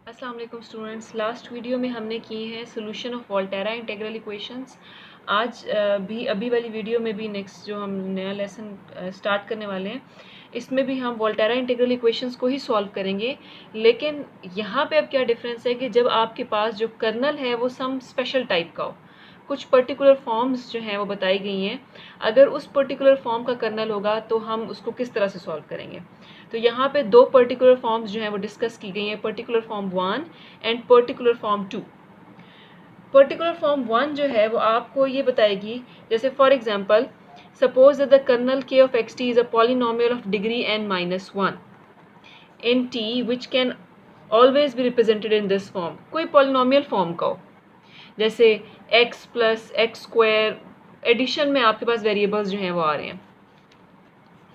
अस्सलाम वालेकुम students. Last video में हमने की है solution of Volterra integral equations. आज भी अभी वाली वीडियो में भी नेक्स्ट जो हम नया लेसन स्टार्ट करने वाले हैं इसमें भी हम वोल्टेरा इंटीग्रल इक्वेशंस को ही सॉल्व करेंगे। लेकिन यहाँ पे अब क्या डिफरेंस है कि जब आपके पास जो कर्नल है वो सम स्पेशल टाइप का हो, कुछ पर्टिकुलर फॉर्म्स जो हैं वो बताई गई हैं। अगर उस पर्टिकुलर फॉर्म का कर्नल होगा तो हम उसको किस तरह से सॉल्व करेंगे। तो यहाँ पे दो पर्टिकुलर फॉर्म्स जो हैं वो डिस्कस की गई हैं, particular form 1 and particular form 2। Particular form 1 जो है वो आपको ये बताएगी, जैसे for example suppose that the kernel k of xt is a polynomial of degree n minus 1 in t which can always be represented in this form। कोई polynomial form का हो, जैसे x plus x square, addition में आपके पास variables जो हैं वो आ रहे हैं,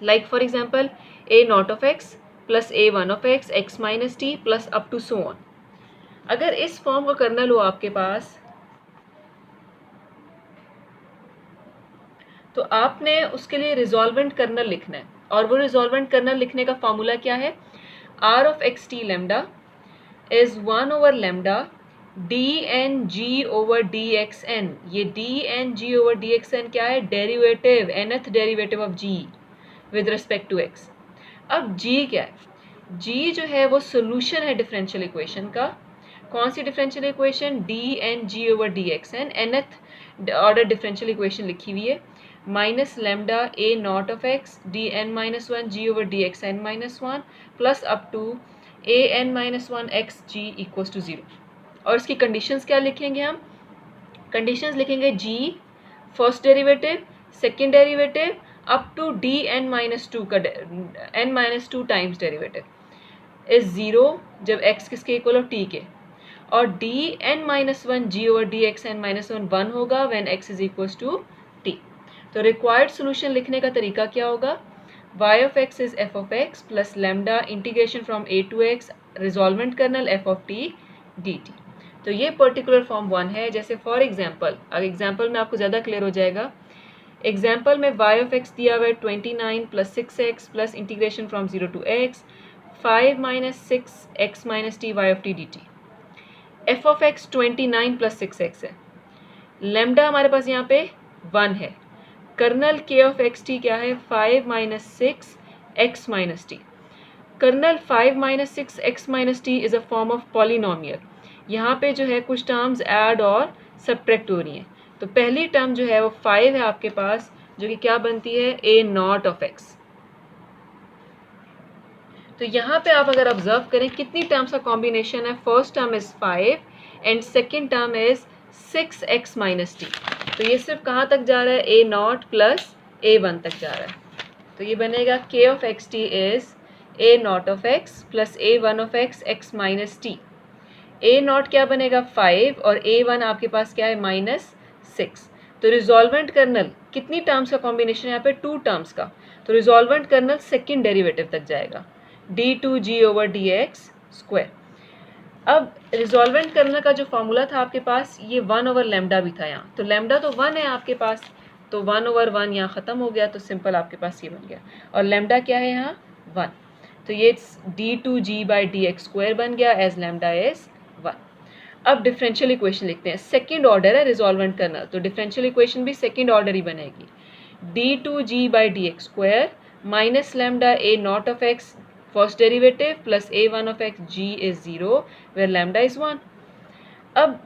like for example a not of x plus a one of x x minus t plus up to so on. अगर इस फॉर्म का कर्नल हो आपके पास तो आपने उसके लिए रिजॉल्वेंट कर्नल लिखना है, और वो रिजॉल्वेंट कर्नल लिखने का फॉर्मूला क्या है, r of x T lambda is 1 over lambda D N G over D x N. ये D N G over D x N क्या है, derivative, nth derivative of g with respect to x। अब g क्या है, g जो है वो solution है डिफरेंशियल इक्वेशन का। कौन सी differential equation, d N G over D x n, nth order differential equation लिखी हुई है, minus lambda a not of x d n minus one g over D x n minus one plus up to a n minus one x g equals to 0। और इसकी conditions क्या लिखेंगे, हम conditions लिखेंगे g first derivative, second derivative up to d n minus two का n minus two times derivative is 0 जब x किसके equal हो, t के, और d n minus one g over D x n minus one 1 होगा when x is equals to t। तो required solution लिखने का तरीका क्या होगा, y of x is f of x plus lambda integration from a to x resolvent kernel f of t dt। तो ये particular form 1 है। जैसे फॉर एग्जांपल, अगर एग्जांपल में आपको ज़्यादा क्लियर हो जाएगा, एग्जांपल में y of x दिया हुआ है 29 plus 6x plus integration from 0 to x 5 minus 6x minus t y of t dt। f of x 29 plus 6x है, लेमडा हमारे पास यहाँ पे 1 है, kernel k of x t क्या है, 5 minus 6 x minus t. Kernel 5 minus 6 x minus t is a form of polynomial. यहाँ पे जो है कुछ टर्म्स ऐड और सब्ट्रैक्ट हो रही हैं। तो पहली टर्म जो है वो 5 है आपके पास, जो कि क्या बनती है, a नॉट ऑफ x। तो यहाँ पे आप अगर ऑब्जर्व करें कितनी टर्म्स का कॉम्बिनेशन है, first term is 5 and second term is 6x minus T. तो ये सिर्फ कहाँ तक जा रहा है, a नॉट प्लस a1 तक जा रहा है। तो ये बनेगा k of x T is a not of x plus a1 of x x minus T. a not क्या बनेगा 5 और a1 आपके पास क्या है माइनस 6। तो रिजॉल्वेंट कर्नल कितनी टर्म्स का कॉम्बिनेशन है यहाँ पे, 2 टर्म्स का। तो रिजॉल्वेंट कर्नल सेकेंड डेरिवेटिव तक जाएगा, d2g over D x square. अब रिजॉल्वेंट कर्नल का जो फॉर्मूला था आपके पास, ये 1 ओवर लेमडा भी था यहाँ, तो लेमडा तो 1 है आपके पास, तो 1 ओवर 1 यहाँ ख़त्म हो गया, तो सिंपल आपके पास ये बन गया। और लेमडा क्या है यहाँ 1, तो ये d2g by d x square बन गया एज लेमडा इज 1। अब डिफरेंशियल इक्वेशन लिखते हैं, सेकेंड ऑर्डर है रिजॉल्वेंट कर्नल, तो डिफरेंशियल इक्वेशन भी सेकेंड ऑर्डर ही बनेगी, d2g by d x square minus lambda a not of x first derivative plus a1 of x g is 0 where lambda is 1। अब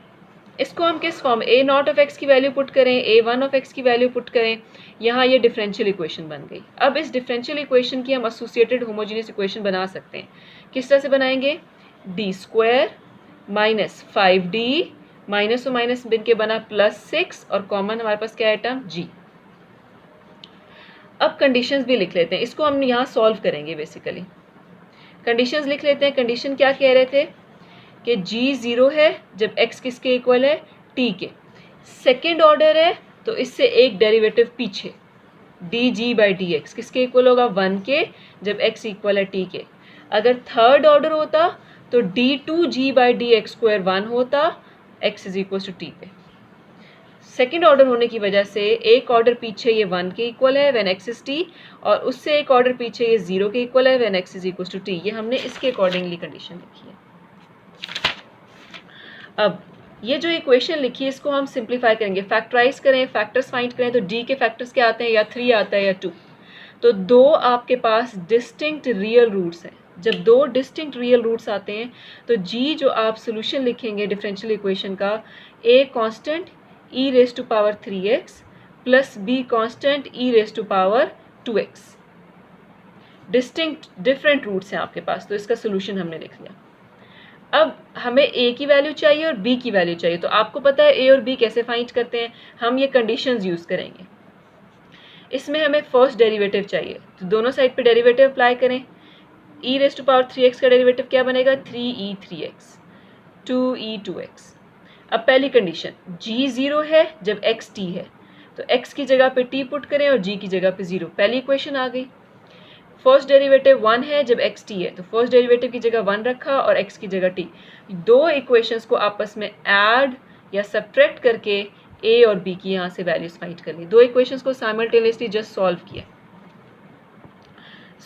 इसको हम किस फॉर्म, a नॉट ऑफ x की वैल्यू पुट करें, a1 ऑफ x की value put करें, यहाँ ये डिफरेंशियल इक्वेशन बन गई। अब इस डिफरेंशियल इक्वेशन की हम एसोसिएटेड होमोजेनियस इक्वेशन बना सकते हैं। किस तरह से बनाएंगे, D square minus 5d minus और माइनस बिन के बना प्लस 6 और कॉमन हमारे पास क्या है टर्म g। अब कंडीशंस भी लिख लेते हैं, इसको हम यहाँ सॉल्व करेंगे। बेसिकली कंडीशंस लिख लेते हैं। कंडीशन क्या कह रहे थे कि g 0 है जब x किसके इक्वल है, t के, सेकेंड ऑर्डर है तो इससे एक डेरिवेटिव पीछे, dg बाई डी एक्स किसके इक्वल होगा, 1 के, जब x इक्वल है t के। अगर थर्ड ऑर्डर होता तो d2g by d x square 1 होता, x is equal to t पे। सेकेंड ऑर्डर होने की वजह से एक ऑर्डर पीछे ये 1 के इक्वल है व्हेन x इज t, और उससे एक ऑर्डर पीछे ये 0 के इक्वल है when x is equal to t। ये हमने इसके अकॉर्डिंगली कंडीशन लिखी है। अब ये जो इक्वेशन लिखी है इसको हम सिंप्लीफाई करेंगे, फैक्टराइज करें, फैक्टर्स फाइंड करें, तो d के फैक्टर्स क्या आते हैं, या 3 आता है या 2। तो दो आपके पास डिस्टिंक्ट रियल रूट्स हैं। जब दो डिस्टिंक्ट रियल रूट्स आते हैं तो g जो आप सोल्यूशन लिखेंगे डिफरेंशियल इक्वेशन का, a constant e raise to power 3x plus b constant e raise to power 2x, distinct different roots हैं आपके पास, तो इसका सोल्यूशन हमने लिख लिया। अब हमें a की वैल्यू चाहिए और b की वैल्यू चाहिए, तो आपको पता है a और b कैसे फाइंड करते हैं, हम ये कंडीशंस यूज़ करेंगे। इसमें हमें फर्स्ट डेरिवेटिव चाहिए, तो दोनों साइड पे डेरिवेटिव अप्लाई करें। e raise to power 3x का डेरिवेटिव क्या बनेगा, 3e 3x 2e 2x। अब पहली कंडीशन, g 0 है जब x t है, तो x की जगह पे t पुट करें और g की जगह पे 0, पहली इक्वेशन आ गई। फर्स्ट डेरिवेटिव 1 है जब x t है, तो फर्स्ट डेरिवेटिव की जगह 1 रखा और x की जगह t। दो इक्वेशंस को आपस में ऐड या सब्ट्रैक्ट करके a और b की यहाँ से वैल्यूज फाइंड कर ली। दो इक्वेशंस को साइमल्टेनियसली जस्ट सॉल्व किया।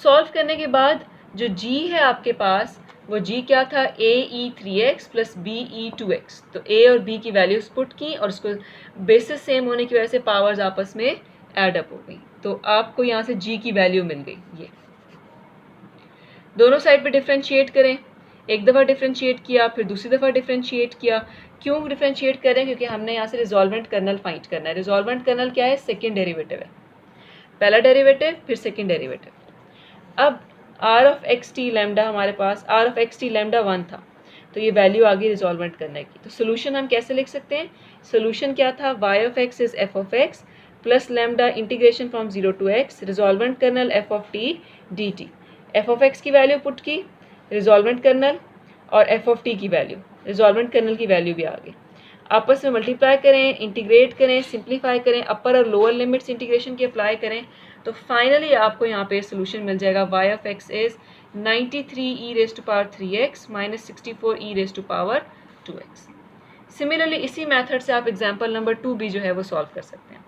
सॉल्व करने के बाद जो g है आपके पास, वो g क्या था, a e 3x plus b e 2x। तो a और b की वैल्यूज पुट की और उसको बेसिस सेम होने की वजह से पावर्स आपस में ऐड अप हो गई, तो आपको यहाँ से g की वैल्यू मिल गई। ये दोनों साइड पे डिफरेंशिएट करें, एक दफ़ा डिफरेंशिएट किया फिर दूसरी दफ़ा डिफरेंशिएट किया। क्यों डिफरेंशिएट करें, क्योंकि हमने यहाँ से रिजॉल्वेंट कर्नल फाइंड करना है। रिजॉल्वेंट कर्नल क्या है, सेकंड डेरिवेटिव है, पहला डेरिवेटिव फिर सेकंड डेरिवेटिव। अब r of x T lambda हमारे पास, r of x T lambda 1 था, तो ये वैल्यू आ गई रिजॉल्वेंट करने की। तो सोल्यूशन हम कैसे लिख सकते हैं, सोल्यूशन क्या था, y of x is f of x plus lambda integration from 0 to x resolvent kernel f of t dt। f of x की वैल्यू पुट की रिजॉल्वेंट कर्नल और f ऑफ t की वैल्यू, रिजॉल्वेंट कर्नल की value भी आ गई। आपस में मल्टीप्लाई करें, इंटीग्रेट करें, सिंप्लीफाई करें, अपर और लोअर लिमिट्स इंटीग्रेशन की अप्लाई करें, तो फाइनली आपको यहाँ पे सोल्यूशन मिल जाएगा। y of x is 93e raise to power 3x minus 64e raise to power 2x। Similarly इसी मेथड से आप एग्जाम्पल नंबर 2 भी जो है वो सॉल्व कर सकते हैं।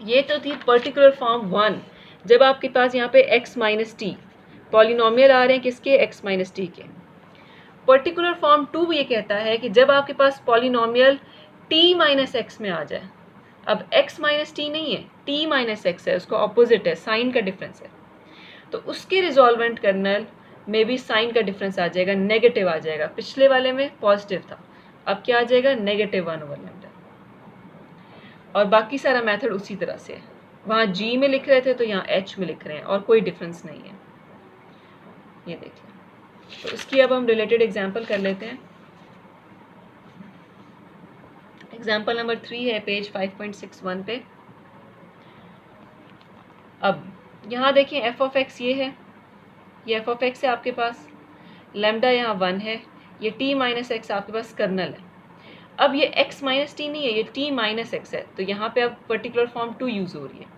ये तो थी पर्टिकुलर फॉर्म 1, जब आपके पास यहाँ पे x माइनस टी पॉलिनोमियल आ रहे हैं, किसके, x माइनस टी के। पर्टिकुलर फॉर्म 2 ये कहता है कि जब आपके पास पॉलिनोमियल t माइनस एक्स में आ जाए, अब x माइनस टी नहीं है, t माइनस एक्स है, उसका ऑपोजिट है, साइन का डिफरेंस है, तो उसके रिजॉल्वेंट कर्नल में भी साइन का डिफरेंस आ जाएगा, नेगेटिव आ जाएगा। पिछले वाले में पॉजिटिव था, अब क्या आ जाएगा, -1 ओवर लैम्डा। और बाकी सारा मेथड उसी तरह से है, वहाँ g में लिख रहे थे तो यहाँ h में लिख रहे हैं, और कोई डिफरेंस नहीं है। ये देखिए, तो इसकी अब हम रिलेटेड एग्जाम्पल कर लेते हैं। एग्जाम्पल नंबर 3 है पेज 5.61 पे। अब यहाँ देखिए f ऑफ x ये है, ये f ऑफ x है आपके पास, लैम्डा यहाँ 1 है, ये t माइनस एक्स आपके पास कर्नल है। अब ये x माइनस टी नहीं है, ये t माइनस एक्स है, तो यहाँ पे अब पर्टिकुलर फॉर्म 2 यूज़ हो रही है।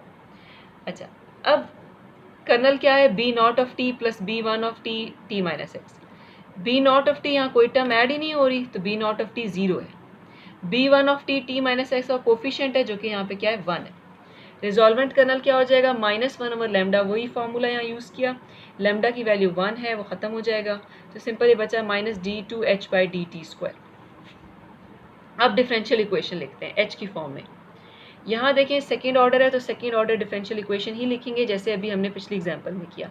अच्छा, अब कर्नल क्या है, b not of t plus b1 of t t minus x. b not of t यहाँ कोई टर्म ऐड ही नहीं हो रही, तो b नॉट ऑफ t 0 है। b1 of t t minus x का कोफिशिएंट है, जो कि यहाँ पे क्या है, 1 है। रिजॉल्वेंट कर्नल क्या हो जाएगा, -1 ओवर लैम्डा, वही फार्मूला यहाँ यूज़ किया, लैम्डा की वैल्यू 1 है, वो ख़त्म हो जाएगा, तो सिंपल ये बचा -d2h/dt²। अब डिफरेंशियल इक्वेशन लिखते हैं h की फॉर्म में। यहाँ देखें सेकेंड ऑर्डर है, तो सेकेंड ऑर्डर डिफरेंशियल इक्वेशन ही लिखेंगे जैसे अभी हमने पिछले एग्जाम्पल में किया।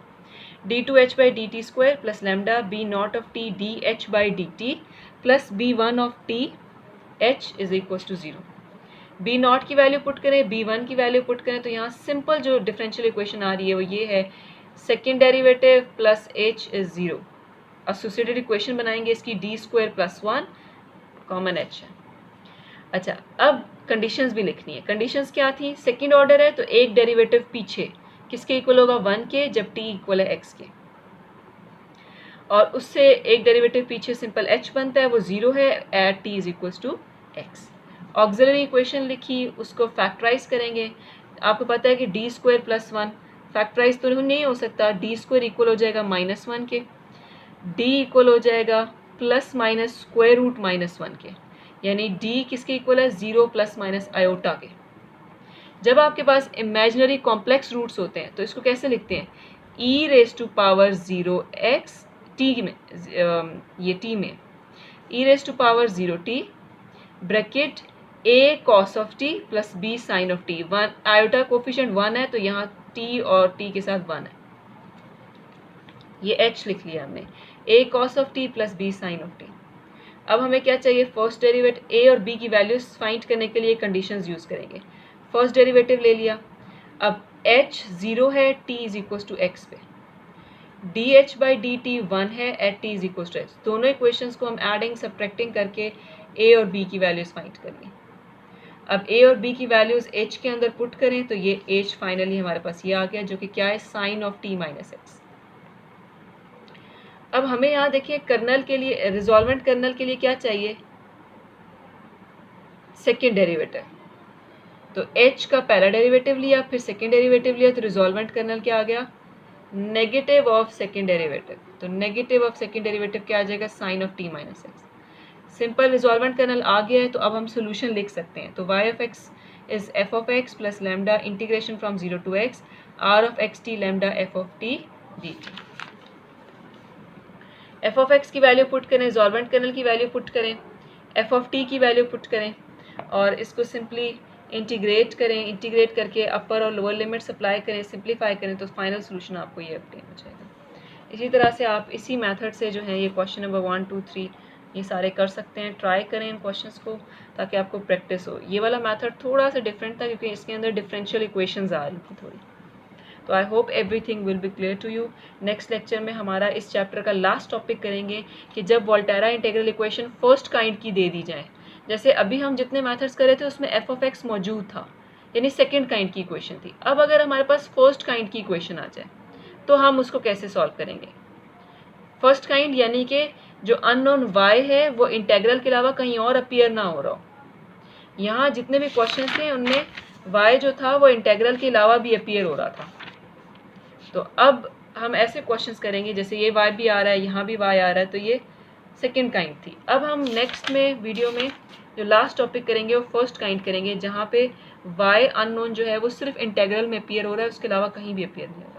d2h/dt² plus lambda b not of t dh/dt plus b1 of t h is equal to 0। b not की वैल्यू पुट करें, b1 की वैल्यू पुट करें, तो यहाँ सिंपल जो डिफरेंशियल इक्वेशन आ रही है वो ये है, second derivative plus h is 0। Associated equation बनाएंगे इसकी, d² प्लस 1 कॉमन h है। अच्छा, अब कंडीशंस भी लिखनी है। कंडीशंस क्या थी, सेकेंड ऑर्डर है तो एक डेरिवेटिव पीछे किसके इक्वल होगा, 1 के, जब t इक्वल है x के, और उससे एक डेरिवेटिव पीछे सिंपल h बनता है, वो 0 है at t is equal to x। Auxiliary equation लिखी, उसको फैक्टराइज करेंगे। आपको पता है कि d² प्लस 1 फैक्टराइज तो नहीं हो सकता, d² इक्वल हो जाएगा -1 के, d इक्वल हो जाएगा प्लस माइनस स्क्वायर रूट -1 के, यानी d किसके इक्वल है, 0 प्लस माइनस आयोटा के। जब आपके पास इमेजिनरी कॉम्प्लेक्स रूट्स होते हैं तो इसको कैसे लिखते हैं, e raise to power 0x t में, ये t में e raise to power 0t bracket a cos of t plus b sine of t। One iota coefficient 1 है तो यहाँ t और t के साथ 1 है, ये h लिख लिया हमने, a cos of t plus b sine of t। अब हमें क्या चाहिए, फर्स्ट डेरिवेटिव a और b की वैल्यूज फाइंड करने के लिए कंडीशंस यूज करेंगे। फर्स्ट डेरिवेटिव ले लिया, अब h 0 है t is equal to x पे, dh बाई dt 1 है at t is equal to x। दोनों इक्वेशंस को हम एडिंग सब्ट्रैक्टिंग करके a और b की वैल्यूज फाइंड करेंगे। अब a और b की वैल्यूज h के अंदर पुट करें तो ये h फाइनली हमारे पास ये आ गया, जो कि क्या है, sine of t minus x। अब हमें यहाँ देखिए कर्नल के लिए, रिजॉल्वेंट कर्नल के लिए क्या चाहिए, सेकेंड डेरिवेटिव। तो h का पहला डेरिवेटिव लिया, फिर सेकेंड डेरिवेटिव लिया, तो रिजॉल्वेंट कर्नल क्या आ गया, नेगेटिव ऑफ सेकेंड डेरिवेटिव। तो नेगेटिव ऑफ सेकेंड डेरिवेटिव क्या आ जाएगा, sine of t minus x. Simple resolvent kernel आ गया है, तो अब हम सोल्यूशन लिख सकते हैं। तो y of x is f of x plus lambda integration from 0 to x r of x t lambda f of t dt। f of x की वैल्यू पुट करें, रिजॉल्वेंट कर्नल की वैल्यू पुट करें, f of t की value put करें और इसको simply integrate करें। Integrate करके अपर और लोअर लिमिट्स अप्लाई करें, सिंप्लीफाई करें, तो फाइनल सोल्यूशन आपको ये ऑब्टेन हो जाएगा। इसी तरह से आप इसी मेथड से जो है ये क्वेश्चन नंबर 1, 2, 3 ये सारे कर सकते हैं। ट्राई करें इन क्वेश्चंस को ताकि आपको प्रैक्टिस हो। ये वाला मेथड थोड़ा सा डिफरेंट था क्योंकि इसके अंदर डिफरेंशियल इक्वेशंस आ रही थी थोड़ी। तो I hope everything will be clear to you. Next lecture में हमारा इस चैप्टर का लास्ट टॉपिक करेंगे कि जब Volterra integral equation first kind की दे दी जाए, जैसे अभी हम जितने मेथड्स कर रहे थे उसमें f ऑफ x मौजूद था, यानी सेकेंड काइंड की इक्वेशन थी। अब अगर हमारे पास फर्स्ट काइंड की इक्वेशन आ जाए तो हम उसको कैसे सॉल्व करेंगे। फर्स्ट काइंड यानी कि जो अननोन y है वो इंटीग्रल के अलावा कहीं और अपीयर ना हो रहा हो। यहाँ जितने भी क्वेश्चन थे उनमें y जो था वो इंटीग्रल के अलावा भी अपीयर हो रहा था। तो अब हम ऐसे क्वेश्चंस करेंगे, जैसे ये y भी आ रहा है, यहाँ भी y आ रहा है, तो ये सेकेंड काइंड थी। अब हम नेक्स्ट में वीडियो में जो लास्ट टॉपिक करेंगे वो फर्स्ट काइंड करेंगे, जहाँ पे y अननोन जो है वो सिर्फ इंटीग्रल में अपीयर हो रहा है, उसके अलावा कहीं भी अपीयर नहीं हो रहा है।